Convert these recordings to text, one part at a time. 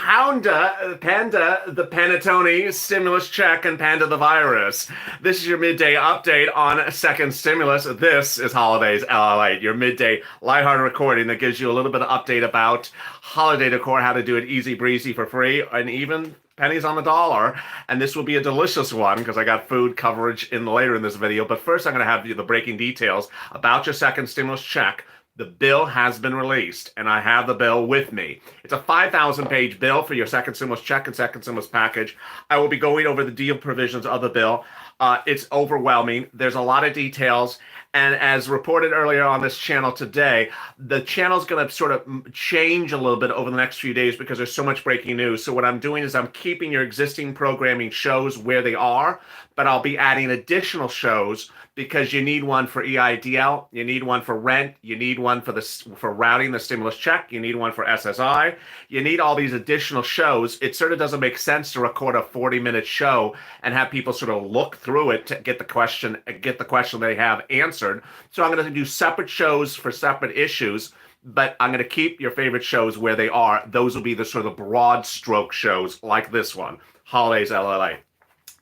Panda, the Panettone stimulus check, and Panda the virus. This is your midday update on second stimulus. This is Holidays Lalate, your midday lighthearted recording that gives you a little bit of update about holiday decor, how to do it easy breezy for free, and even pennies on the dollar. And this will be a delicious one because I got food coverage later in this video. But first, I'm going to have you the breaking details about your second stimulus check. The bill has been released, and I have the bill with me. It's a 5,000-page bill for your second stimulus check and second stimulus package. I will be going over the deal provisions of the bill. It's overwhelming. There's a lot of details. And as reported earlier on this channel today, the channel's going to sort of change a little bit over the next few days because there's so much breaking news. So what I'm doing is I'm keeping your existing programming shows where they are, but I'll be adding additional shows because you need one for EIDL, you need one for rent, you need one for routing the stimulus check, you need one for SSI, you need all these additional shows. It sort of doesn't make sense to record a 40-minute show and have people sort of look through it to get the question they have answered. So I'm going to do separate shows for separate issues, but I'm going to keep your favorite shows where they are. Those will be the sort of broad stroke shows like this one, Holidays LLA.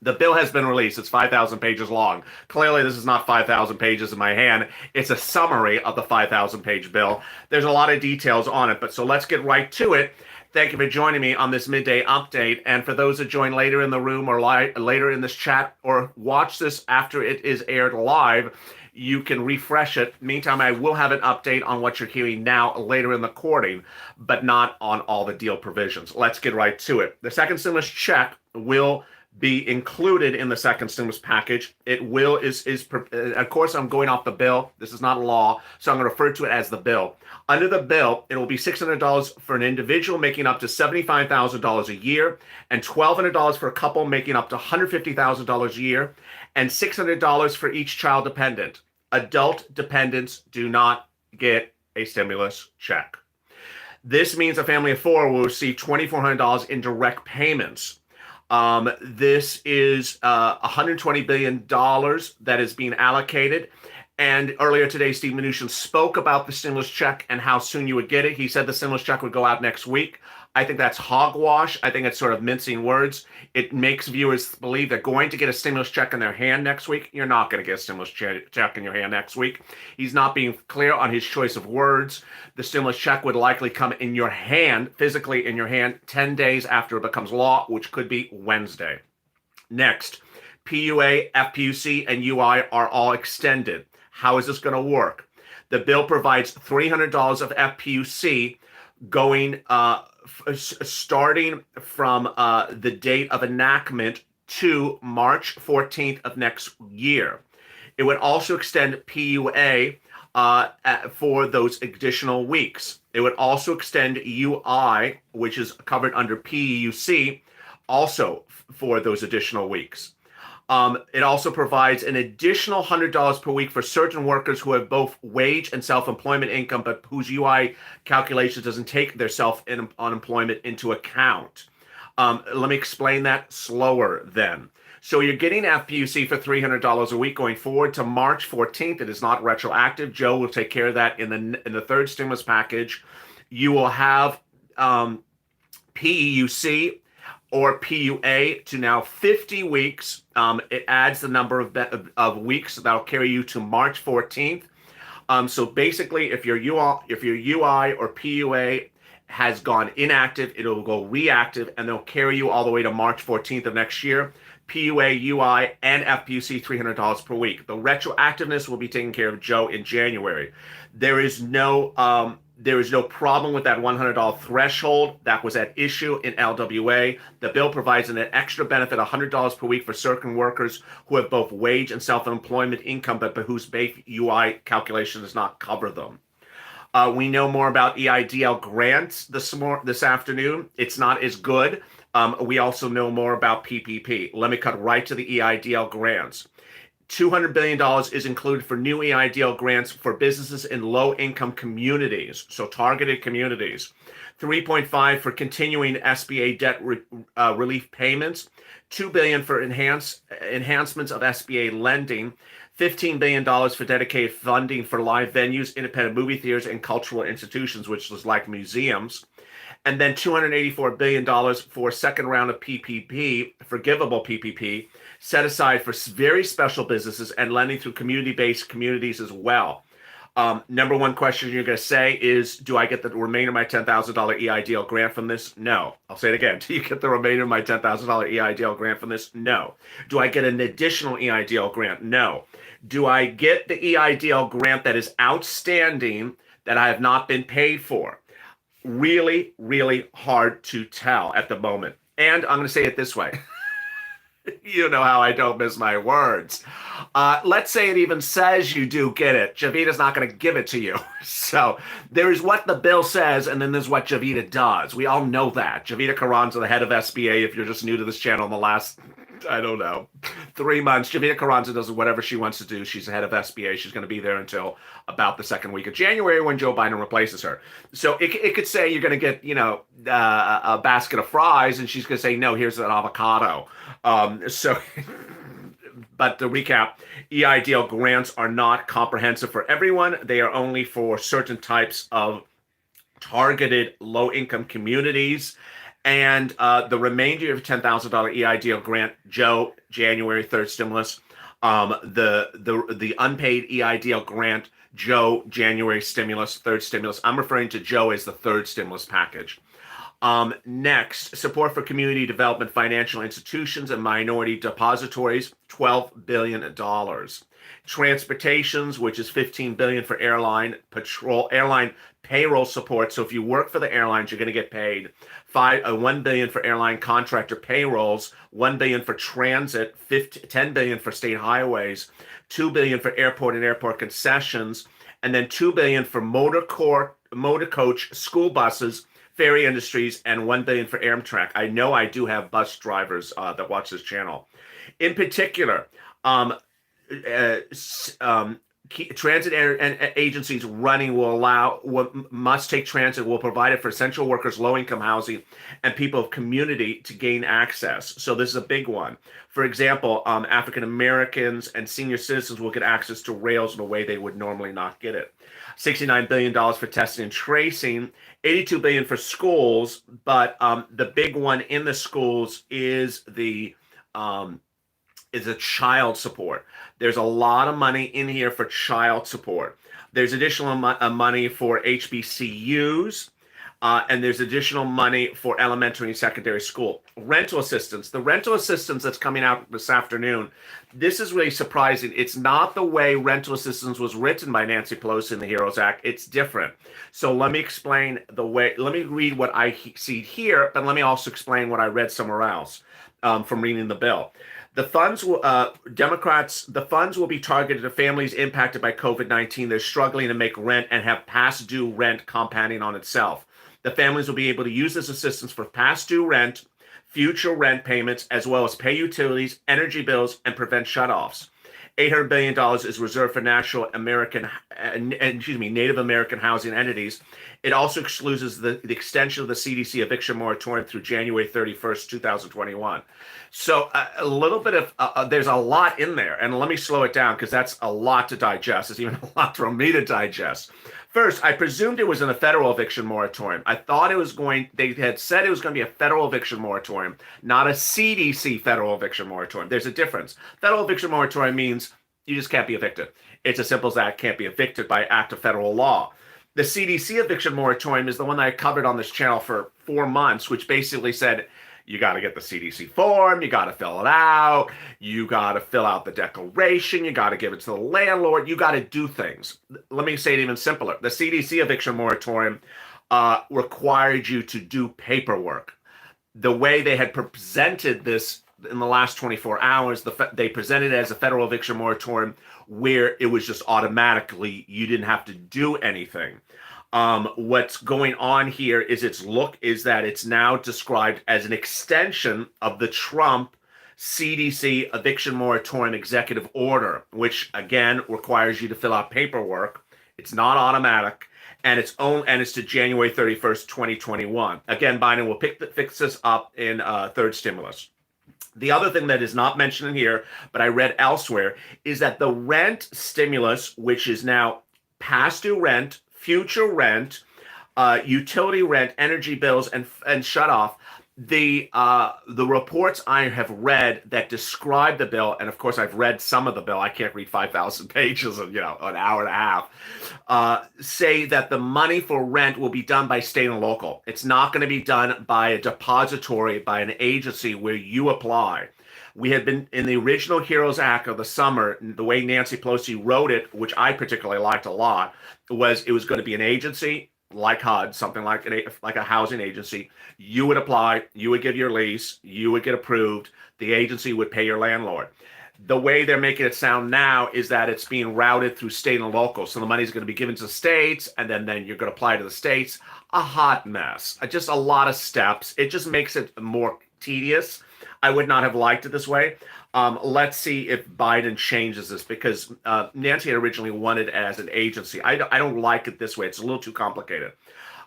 The bill has been released. It's 5,000 pages long. Clearly, this is not 5,000 pages in my hand. It's a summary of the 5,000-page bill. There's a lot of details on it, but so let's get right to it. Thank you for joining me on this midday update. And for those that join later in the room or later in this chat or watch this after it is aired live, you can refresh it. Meantime, I will have an update on what you're hearing now later in the recording, but not on all the deal provisions. Let's get right to it. The second stimulus check will be included in the second stimulus package. It will of course, I'm going off the bill. This is not law, so I'm going to refer to it as the bill. Under the bill, it will be $600 for an individual making up to $75,000 a year, and $1,200 for a couple making up to $150,000 a year, and $600 for each child dependent. Adult dependents do not get a stimulus check. This means a family of four will receive $2,400 in direct payments. This is $120 billion that is being allocated. And earlier today, Steve Mnuchin spoke about the stimulus check and how soon you would get it. He said the stimulus check would go out next week. I think that's hogwash. I think it's sort of mincing words. It makes viewers believe they're going to get a stimulus check in their hand next week. You're not going to get a stimulus check in your hand next week. He's not being clear on his choice of words. The stimulus check would likely come in your hand, physically in your hand, 10 days after it becomes law, which could be Wednesday. Next, PUA, FPUC, and UI are all extended. How is this going to work? The bill provides $300 of FPUC going starting from the date of enactment to March 14th of next year. It would also extend PUA for those additional weeks. It would also extend UI, which is covered under PEUC, also for those additional weeks. It also provides an additional $100 per week for certain workers who have both wage and self-employment income, but whose UI calculations doesn't take their self-unemployment into account. Let me explain that slower then. So you're getting FPUC for $300 a week going forward to March 14th. It is not retroactive. Joe will take care of that in the third stimulus package. You will have PEUC or PUA to now 50 weeks. It adds the number of weeks that'll carry you to March 14th. So basically, if your UI or PUA has gone inactive, it'll go reactive, and they'll carry you all the way to March 14th of next year. PUA, UI, and FPUC $300 per week. The retroactiveness will be taken care of, Joe, in January. There is no problem with that $100 threshold that was at issue in LWA. The bill provides an extra benefit, $100 per week for certain workers who have both wage and self-employment income, but whose base UI calculation does not cover them. We know more about EIDL grants this afternoon. It's not as good. We also know more about PPP. Let me cut right to the EIDL grants. $200 billion is included for new EIDL grants for businesses in low-income communities, so targeted communities. $3.5 for continuing SBA debt relief payments. $2 billion for enhancements of SBA lending. $15 billion for dedicated funding for live venues, independent movie theaters, and cultural institutions, which is like museums. and then $284 billion for second round of PPP, forgivable PPP, set aside for very special businesses and lending through community-based communities as well. Number one question you're going to say is, do I get the remainder of my $10,000 EIDL grant from this? No. I'll say it again. Do you get the remainder of my $10,000 EIDL grant from this? No. Do I get an additional EIDL grant? No. Do I get the EIDL grant that is outstanding that I have not been paid for? Really, really hard to tell at the moment. And I'm going to say it this way. You know how I don't miss my words. Let's say it even says you do get it. Javita's not going to give it to you. So there's what the bill says, and then there's what Javita does. We all know that. Javita Carranza, the head of SBA, if you're just new to this channel in the last, I don't know, 3 months, Javita Carranza does whatever she wants to do. She's the head of SBA. She's going to be there until about the second week of January when Joe Biden replaces her. So it could say you're going to get, a basket of fries, and she's going to say, no, here's an avocado. But to recap, EIDL grants are not comprehensive for everyone. They are only for certain types of targeted low-income communities. And the remainder of $10,000 EIDL grant, Joe, January 3rd stimulus. The unpaid EIDL grant, Joe, January stimulus, third stimulus. I'm referring to Joe as the third stimulus package. Next, support for community development financial institutions and minority depositories, $12 billion. Transportations, which is $15 billion for airline payroll support. So if you work for the airlines, you're going to get paid. $1 billion for airline contractor payrolls, $1 billion for transit, $10 billion for state highways, $2 billion for airport and airport concessions, and then $2 billion for motor coach school buses, ferry industries, and $1 billion for Amtrak. I know I do have bus drivers that watch this channel. In particular, transit agencies running must take transit, will provide it for essential workers, low-income housing, and people of community to gain access. So this is a big one. For example, African Americans and senior citizens will get access to rails in a way they would normally not get it. $69 billion for testing and tracing, $82 billion for schools, but the big one in the schools is the child support. There's a lot of money in here for child support. There's additional money for HBCUs, and there's additional money for elementary and secondary school. Rental assistance. The rental assistance that's coming out this afternoon, this is really surprising. It's not the way rental assistance was written by Nancy Pelosi in the HEROES Act. It's different. So let me explain let me read what I see here, but let me also explain what I read somewhere else from reading the bill. The funds will be targeted to families impacted by COVID-19. They're struggling to make rent and have past due rent compounding on itself. The families will be able to use this assistance for past due rent, future rent payments, as well as pay utilities, energy bills, and prevent shutoffs. $800 billion is reserved for Native American housing entities. It also excludes the extension of the CDC eviction moratorium through January 31st, 2021. So a little bit of, there's a lot in there. And let me slow it down because that's a lot to digest. It's even a lot for me to digest. First, I presumed it was in a federal eviction moratorium. I thought they had said it was going to be a federal eviction moratorium, not a CDC federal eviction moratorium. There's a difference. Federal eviction moratorium means you just can't be evicted. It's as simple as that. Can't be evicted by act of federal law. The CDC eviction moratorium is the one that I covered on this channel for 4 months, which basically said, you got to get the CDC form, you got to fill it out, you got to fill out the declaration, you got to give it to the landlord, you got to do things. Let me say it even simpler. The CDC eviction moratorium required you to do paperwork. The way they had presented this in the last 24 hours, they presented it as a federal eviction moratorium where it was just automatically, you didn't have to do anything. What's going on here is that it's now described as an extension of the Trump CDC eviction moratorium executive order, which again requires you to fill out paperwork. It's not automatic, and it's to January 31st, 2021. Again, Biden will fix this up in third stimulus. The other thing that is not mentioned in here, but I read elsewhere, is that the rent stimulus, which is now past due rent, future rent, utility rent, energy bills, and shut off. The reports I have read that describe the bill, and of course I've read some of the bill. I can't read 5,000 pages in an hour and a half. Say that the money for rent will be done by state and local. It's not going to be done by a depository, by an agency where you apply. We had been in the original HEROES Act of the summer. The way Nancy Pelosi wrote it, which I particularly liked a lot, was it was going to be an agency like HUD, something like a housing agency. You would apply, you would give your lease, you would get approved. The agency would pay your landlord. The way they're making it sound now is that it's being routed through state and local. So the money is going to be given to states, and then you're going to apply to the states. A hot mess. Just a lot of steps. It just makes it more tedious. I would not have liked it this way. Let's see if Biden changes this, because Nancy had originally wanted it as an agency. I don't like it this way. It's a little too complicated.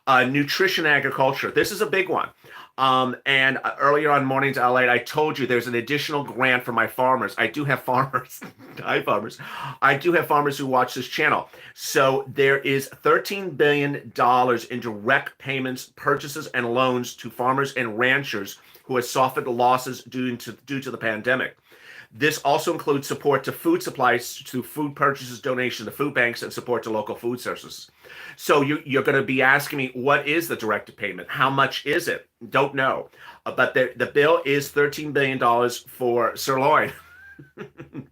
Nutrition agriculture. This is a big one. And earlier on Mornings Lalate, I told you there's an additional grant for my farmers. I do have farmers. Hi, farmers. I do have farmers who watch this channel. So there is $13 billion in direct payments, purchases, and loans to farmers and ranchers who have suffered losses due to the pandemic. This also includes support to food supplies, to food purchases, donation to food banks, and support to local food sources. So you're going to be asking me, what is the direct payment? How much is it? Don't know. But the bill is $13 billion for sirloin.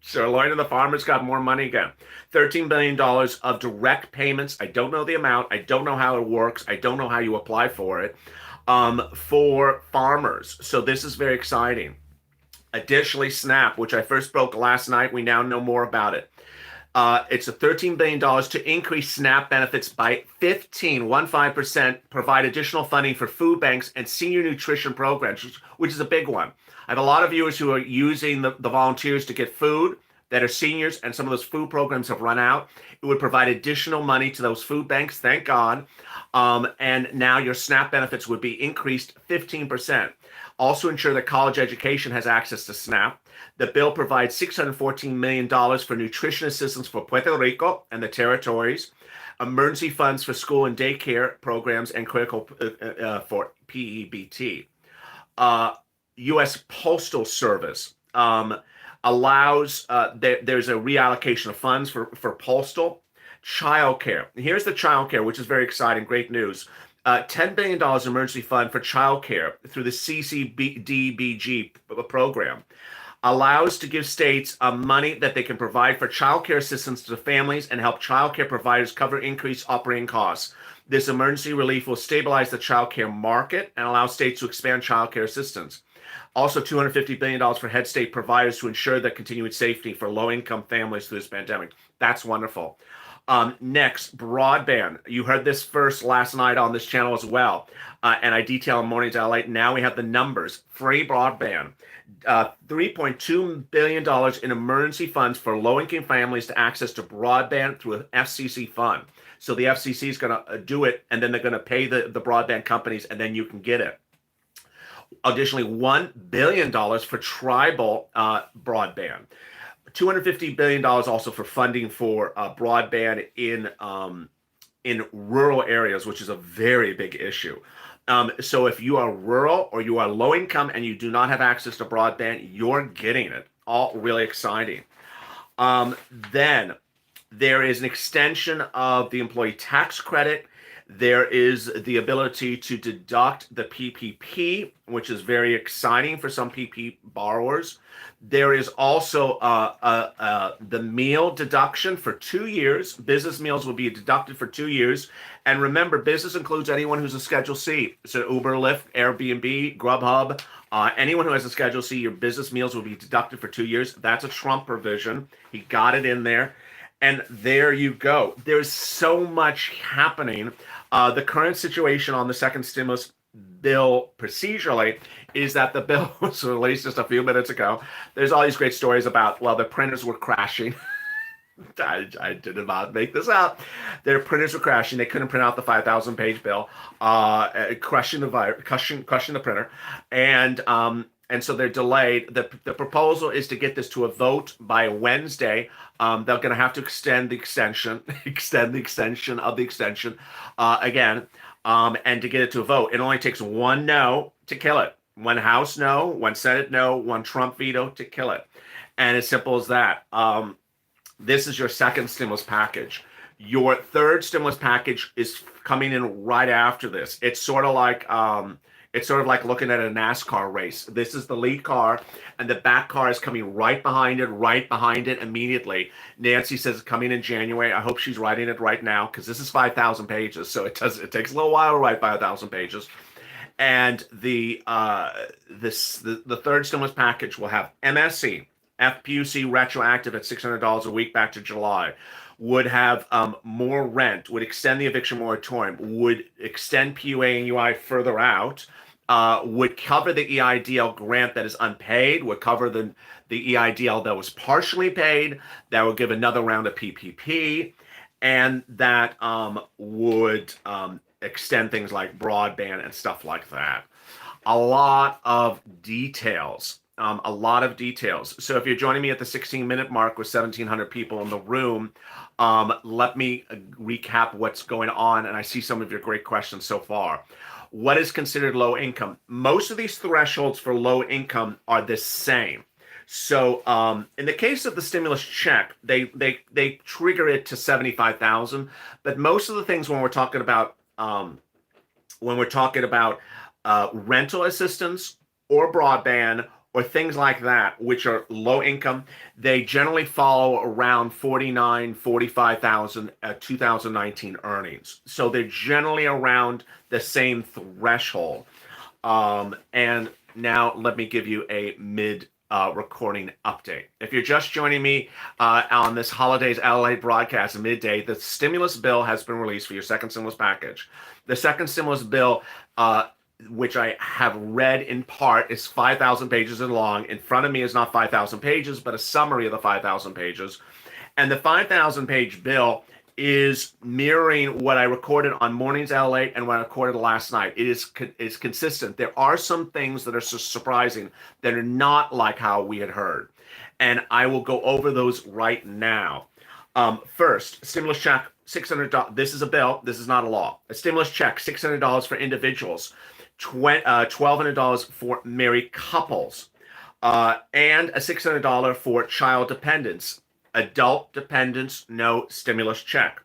Sirloin and the farmers got more money again. $13 billion of direct payments. I don't know the amount. I don't know how it works. I don't know how you apply for it. For farmers. So this is very exciting. Additionally, SNAP, which I first broke last night, we now know more about it. It's a $13 billion to increase SNAP benefits by 15%, provide additional funding for food banks and senior nutrition programs, which is a big one. I have a lot of viewers who are using the volunteers to get food that are seniors, and some of those food programs have run out. It would provide additional money to those food banks, thank God. And now your SNAP benefits would be increased 15%. Also ensure that college education has access to SNAP. The bill provides $614 million for nutrition assistance for Puerto Rico and the territories, emergency funds for school and daycare programs, and critical for PEBT. U.S. Postal Service allows, there's a reallocation of funds for postal. Childcare. Here's the childcare, which is very exciting, great news. $10 billion emergency fund for childcare through the CCDBG program allows to give states money that they can provide for childcare assistance to families and help childcare providers cover increased operating costs. This emergency relief will stabilize the childcare market and allow states to expand childcare assistance. Also, $250 billion for head state providers to ensure the continued safety for low-income families through this pandemic. That's wonderful. Next, broadband. You heard this first last night on this channel as well. And I detail in Mornings Lalate. Now we have the numbers. Free broadband. $3.2 billion in emergency funds for low-income families to access to broadband through an FCC fund. So the FCC is going to do it, and then they're going to pay the broadband companies, and then you can get it. Additionally, $1 billion for tribal broadband. $250 billion also for funding for broadband in rural areas, which is a very big issue. So if you are rural or you are low income and you do not have access to broadband, you're getting it. All really exciting. Then there is an extension of the employee tax credit. There is the ability to deduct the PPP, which is very exciting for some PPP borrowers. There is also the meal deduction for 2 years. Business meals will be deducted for 2 years. And remember, business includes anyone who's a Schedule C. So Uber, Lyft, Airbnb, Grubhub, anyone who has a Schedule C, your business meals will be deducted for 2 years. That's a Trump provision. He got it in there. And there you go. There's so much happening. The current situation on the second stimulus bill procedurally is that the bill was released just a few minutes ago. There's all these great stories about, well, the printers were crashing. I did not make this up. Their printers were crashing. They couldn't print out the 5,000 page bill, crushing the printer. And so they're delayed. The proposal is to get this to a vote by Wednesday. They're going to have to extend the extension, extend the extension of the extension again. And to get it to a vote, it only takes one no to kill it. One House no, one Senate no, one Trump veto to kill it. And as simple as that. This is your second stimulus package. Your third stimulus package is coming in right after this. It's sort of like looking at a NASCAR race. This is the lead car, and the back car is coming right behind it immediately. Nancy says it's coming in January. I hope she's writing it right now because this is 5,000 pages, so it takes a little while to write 5,000 pages. And the third stimulus package will have MSC, FPUC retroactive at $600 a week back to July. Would have more rent, would extend the eviction moratorium, would extend PUA and UI further out, would cover the EIDL grant that is unpaid, would cover the EIDL that was partially paid, that would give another round of PPP, and that would extend things like broadband and stuff like that. A lot of details. So if you're joining me at the 16-minute mark with 1,700 people in the room, let me recap what's going on. And I see some of your great questions so far. What is considered low income? Most of these thresholds for low income are the same. So in the case of the stimulus check, they trigger it to 75,000. But most of the things when we're talking about rental assistance or broadband or things like that, which are low income, they generally follow around 45,000 at 2019 earnings. So they're generally around the same threshold. And now let me give you a recording update. If you're just joining me on this holidays LA broadcast midday, the stimulus bill has been released for your second stimulus package. The second stimulus bill, which I have read in part, is 5,000 pages long. In front of me is not 5,000 pages, but a summary of the 5,000 pages. And the 5,000 page bill is mirroring what I recorded on Mornings LA and what I recorded last night. It is consistent. There are some things that are surprising that are not like how we had heard. And I will go over those right now. First, stimulus check, $600. This is a bill. This is not a law. A stimulus check, $600 for individuals. $1,200 for married couples, and a $600 for child dependents. Adult dependents, no stimulus check.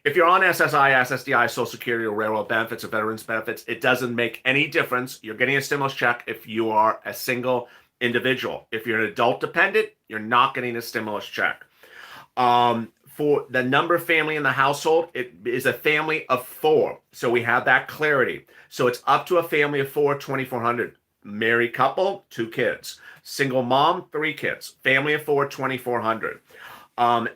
If you're on SSI, SSDI, Social Security, or railroad benefits or veterans benefits, it doesn't make any difference. You're getting a stimulus check if you are a single individual. If you're an adult dependent, you're not getting a stimulus check. For the number of family in the household, it is a family of 4. So we have that clarity. So it's up to a family of 4, 2,400. Married couple, 2 kids. Single mom, 3 kids. Family of 4, 2,400.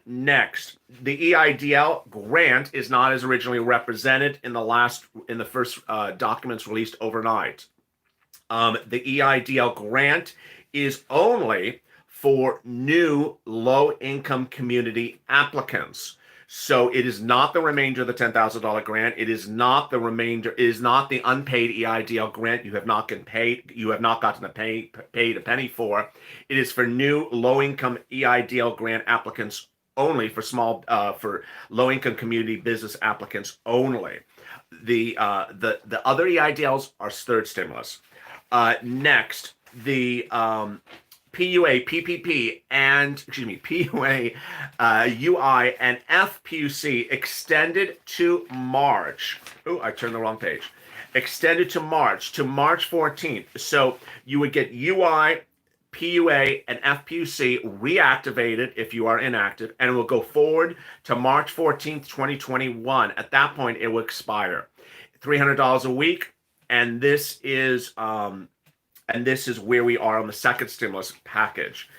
Next, the EIDL grant is not as originally represented in the first documents released overnight. The EIDL grant is only for new low-income community applicants. So it is not the remainder of the $10,000 grant. It is not the remainder. It is not the unpaid EIDL grant. You have not gotten paid. You have not gotten paid a penny for. It is for new low-income EIDL grant applicants only, for low-income community business applicants only. The other EIDLs are third stimulus. Next, the PUA, PPP, PUA, UI, and FPUC extended to March. Oh, I turned the wrong page. Extended to March 14th. So you would get UI, PUA, and FPUC reactivated if you are inactive, and it will go forward to March 14th, 2021. At that point, it will expire. $300 a week, and this is where we are on the second stimulus package.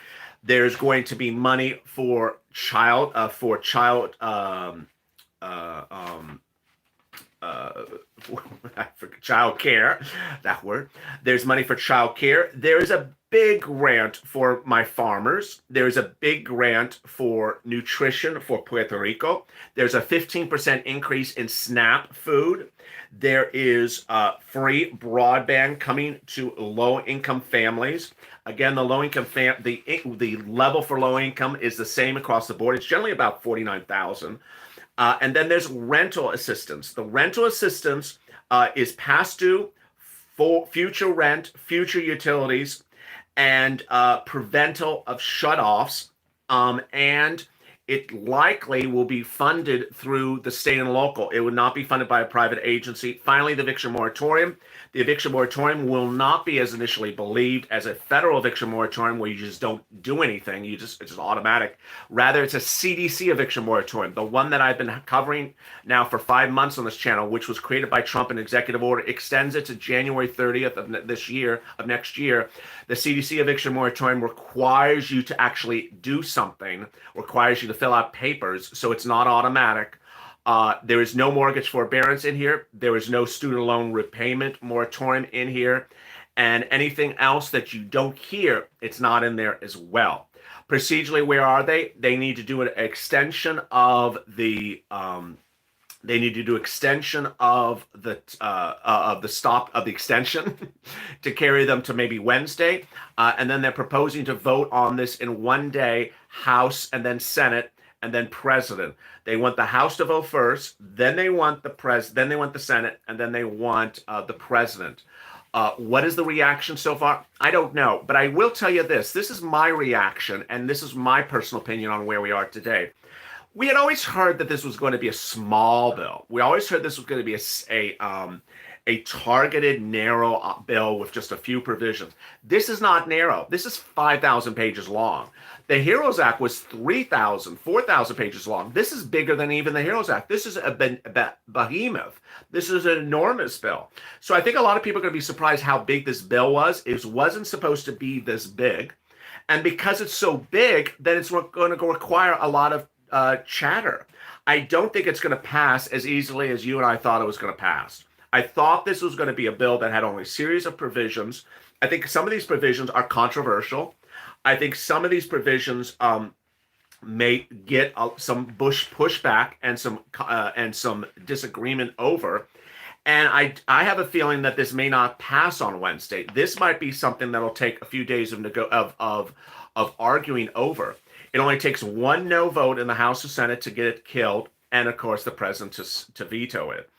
There's going to be money for child care, that word. There's money for child care. There is a big grant for my farmers. There's a big grant for nutrition for Puerto Rico. There's a 15% increase in SNAP food. There is free broadband coming to low-income families. Again, the low-income the level for low-income is the same across the board. It's generally about $49,000. And then there's rental assistance. The rental assistance is past due, for future rent, future utilities, and prevental of shutoffs, and it likely will be funded through the state and local. It would not be funded by a private agency. Finally, the eviction moratorium. The eviction moratorium will not be as initially believed as a federal eviction moratorium where you just don't do anything. It's just automatic. Rather, it's a CDC eviction moratorium, the one that I've been covering now for 5 months on this channel, which was created by Trump in executive order, extends it to January 30th of next year. The CDC eviction moratorium requires you to actually do something, requires you to fill out papers, so it's not automatic. There is no mortgage forbearance in here. There is no student loan repayment moratorium in here. And anything else that you don't hear, it's not in there as well. Procedurally, where are they? They need to do an extension of the they need to do extension of the stop of the extension to carry them to maybe Wednesday, and then they're proposing to vote on this in one day, House and then Senate and then President. They want the House to vote first, then they want then they want the Senate, and then they want the President. What is the reaction so far? I don't know, but I will tell you this. This is my reaction, and this is my personal opinion on where we are today. We had always heard that this was going to be a small bill. We always heard this was going to be a targeted, narrow bill with just a few provisions. This is not narrow. This is 5,000 pages long. The HEROES Act was 3,000, 4,000 pages long. This is bigger than even the HEROES Act. This is a behemoth. This is an enormous bill. So I think a lot of people are going to be surprised how big this bill was. It wasn't supposed to be this big. And because it's so big, then it's going to require a lot of chatter. I don't think it's going to pass as easily as you and I thought it was going to pass. I thought this was going to be a bill that had only a series of provisions. I think some of these provisions are controversial. I think some of these provisions may get some Bush pushback and some disagreement over. And I have a feeling that this may not pass on Wednesday. This might be something that'll take a few days of arguing over. It only takes one no vote in the House or Senate to get it killed, and of course the president to veto it.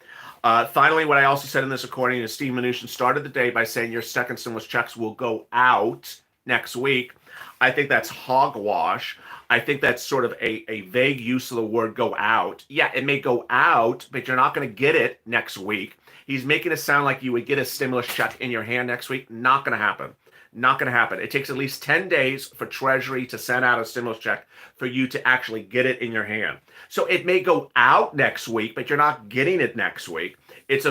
Finally, what I also said in this recording is Steve Mnuchin started the day by saying your second stimulus checks will go out next week. I think that's hogwash. I think that's sort of a vague use of the word go out. Yeah, it may go out, but you're not going to get it next week. He's making it sound like you would get a stimulus check in your hand next week. Not going to happen. Not going to happen. It takes at least 10 days for Treasury to send out a stimulus check for you to actually get it in your hand. So it may go out next week, but you're not getting it next week. It's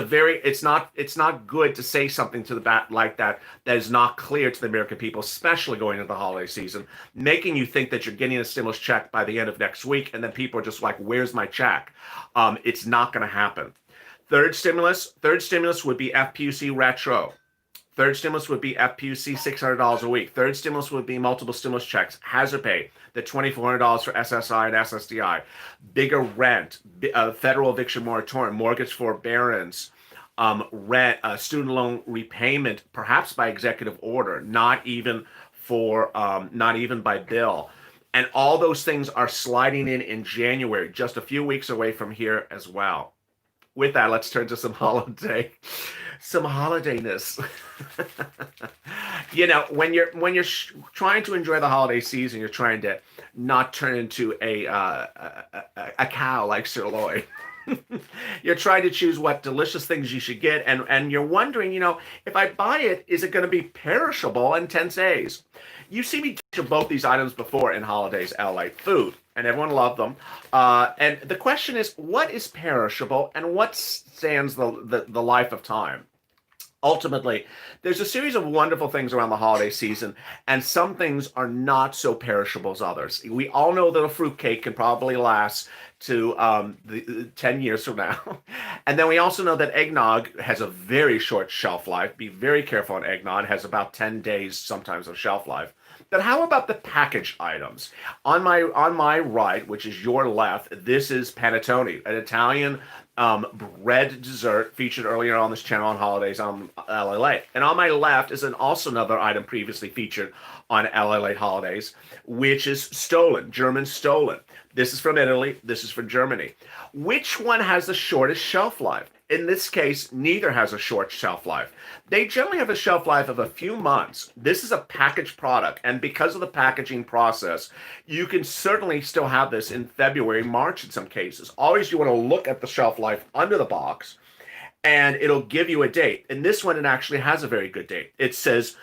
not good to say something to the bat like that is not clear to the American people, especially going into the holiday season, making you think that you're getting a stimulus check by the end of next week, and then people are just like, "Where's my check?" It's not going to happen. Third stimulus would be FPUC retro. Third stimulus would be FPUC $600 a week. Third stimulus would be multiple stimulus checks, hazard pay, the $2,400 for SSI and SSDI, bigger rent, federal eviction moratorium, mortgage forbearance, rent, student loan repayment, perhaps by executive order, not even by bill. And all those things are sliding in January, just a few weeks away from here as well. With that, let's turn to some holidayness. When you're trying to enjoy the holiday season, you're trying to not turn into a cow like Sir Lloyd. You're trying to choose what delicious things you should get, and you're wondering, if I buy it, is it going to be perishable in 10 days? You've seen me touch both these items before in holidays, like food, and everyone loved them. And the question is, what is perishable and what stands the life of time? Ultimately, there's a series of wonderful things around the holiday season, and some things are not so perishable as others. We all know that a fruitcake can probably last to 10 years from now. And then we also know that eggnog has a very short shelf life. Be very careful on eggnog. It has about 10 days sometimes of shelf life. But how about the packaged items? On my right, which is your left, this is panettone, an Italian bread dessert featured earlier on this channel on holidays on Lalate. And on my left is also another item previously featured on Lalate holidays, which is German stollen. This is from Italy. This is from Germany. Which one has the shortest shelf life? In this case, neither has a short shelf life. They generally have a shelf life of a few months. This is a packaged product, and because of the packaging process, you can certainly still have this in February, March in some cases. Always you want to look at the shelf life under the box, and it'll give you a date. And this one, it actually has a very good date. It says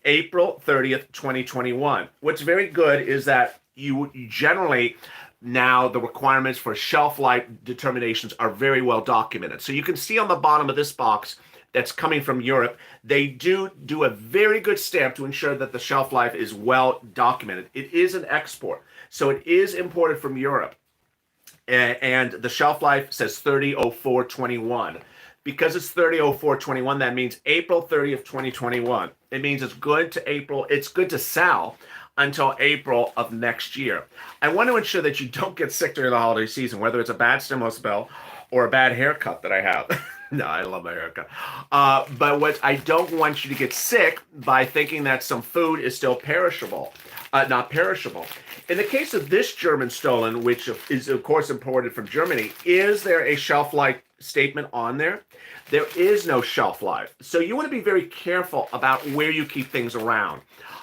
April 30th, 2021. What's very good is that you generally now the requirements for shelf life determinations are very well documented. So you can see on the bottom of this box that's coming from Europe, they do a very good stamp to ensure that the shelf life is well documented. It is an export, so it is imported from Europe. And the shelf life says 30/04/21. Because it's 30/04/21, that means April 30th, 2021. It means it's good to sell until April of next year. I want to ensure that you don't get sick during the holiday season, whether it's a bad stimulus bill or a bad haircut that I have. No, I love my haircut. But what I don't want you to get sick by thinking that some food is still perishable, not perishable. In the case of this German Stollen, which is of course imported from Germany, is there a shelf life statement on there? There is no shelf life. So you want to be very careful about where you keep things around.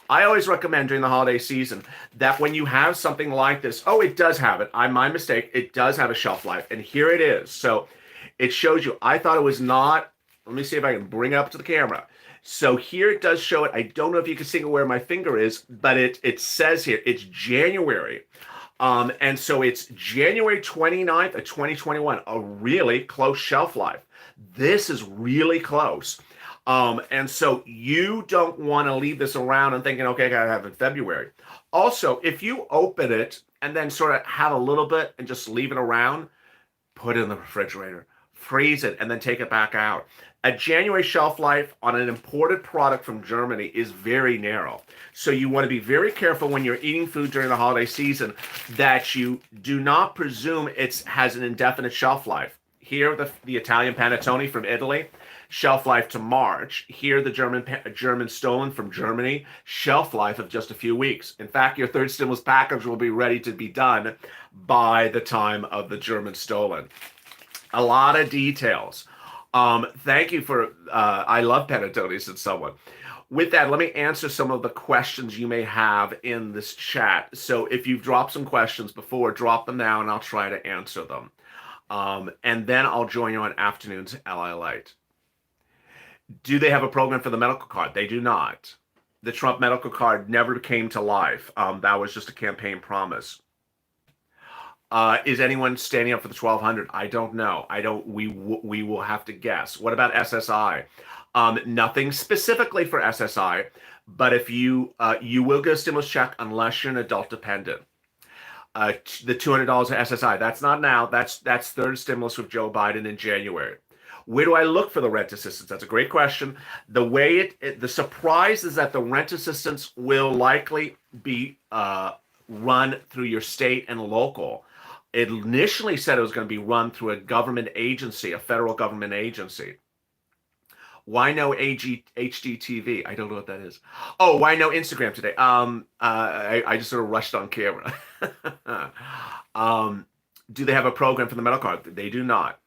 I always recommend during the holiday season that when you have something like this, oh, it does have it. My mistake. It does have a shelf life. And here it is. So it shows you. I thought it was not. Let me see if I can bring it up to the camera. So here it does show it. I don't know if you can see where my finger is, but it says here it's January. And so it's January 29th of 2021, a really close shelf life. This is really close. And so you don't want to leave this around and thinking, okay, I gotta have it in February. Also, if you open it and then sort of have a little bit and just leave it around, put it in the refrigerator, freeze it, and then take it back out. A January shelf life on an imported product from Germany is very narrow. So you want to be very careful when you're eating food during the holiday season that you do not presume it has an indefinite shelf life. Here, the Italian panettone from Italy, shelf life to March. Here, the German Stollen from Germany, shelf life of just a few weeks. In fact, your third stimulus package will be ready to be done by the time of the German Stollen. A lot of details. Thank you for, I love panettone, said someone. With that, let me answer some of the questions you may have in this chat. So if you've dropped some questions before, drop them now and I'll try to answer them. And then I'll join you on Afternoons Lalate. Do they have a program for the medical card? They do not. The Trump medical card never came to life. That was just a campaign promise. Is anyone standing up for the 1200? I don't know. We will have to guess. What about SSI? Nothing specifically for SSI, but if you will get a stimulus check unless you're an adult dependent. The $200 of SSI, that's not now. That's third stimulus with Joe Biden in January. Where do I look for the rent assistance? That's a great question. The way the surprise is that the rent assistance will likely be run through your state and local. It initially said it was going to be run through a government agency, a federal government agency. Why no HDTV? I don't know what that is. Oh, why no Instagram today? I just sort of rushed on camera. Do they have a program for the medical card? They do not.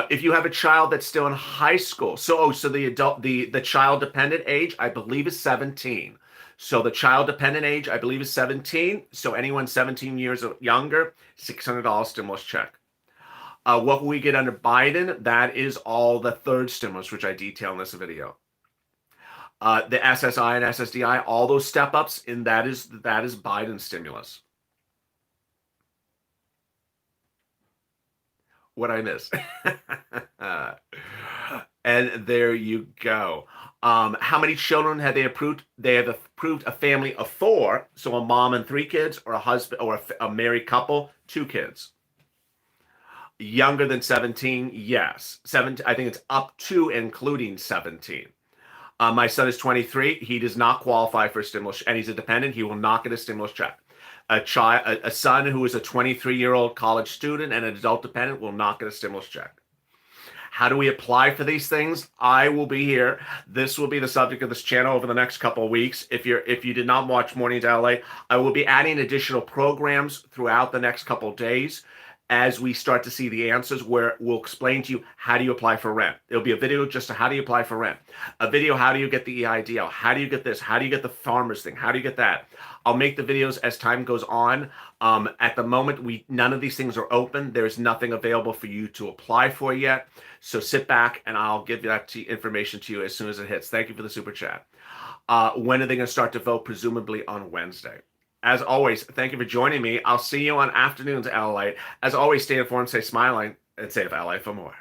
If you have a child that's still in high school, so the child dependent age, I believe, is 17. So the child dependent age, I believe, is 17. So anyone 17 years or younger, $600 stimulus check. What will we get under Biden? That is all the third stimulus, which I detail in this video. The SSI and SSDI, all those step ups, and that is Biden's stimulus. What I miss? And there you go. How many children have they approved? They have approved a family of 4, so a mom and 3 kids, or a husband or a married couple, 2 kids. Younger than 17, yes. 17, I think it's up to including 17. My son is 23. He does not qualify for a stimulus, and he's a dependent. He will not get a stimulus check. A son who is a 23-year-old college student and an adult dependent will not get a stimulus check. How do we apply for these things? I will be here. This will be the subject of this channel over the next couple of weeks. If you did not watch Mornings LA, I will be adding additional programs throughout the next couple of days. as we start to see the answers, where we'll explain to you how do you apply for rent. It'll be a video just to how do you apply for rent, a video how do you get the EIDL, how do you get this, how do you get the farmers thing, how do you get that. I'll make the videos as time goes on. At the moment, none of these things are open. There's nothing available for you to apply for yet. So sit back and I'll give that information to you as soon as it hits. Thank you for the super chat. When are they going to start to vote? Presumably on Wednesday. As always, thank you for joining me. I'll see you on Afternoons, Lalate. As always, stay informed, stay smiling, and save LA for more.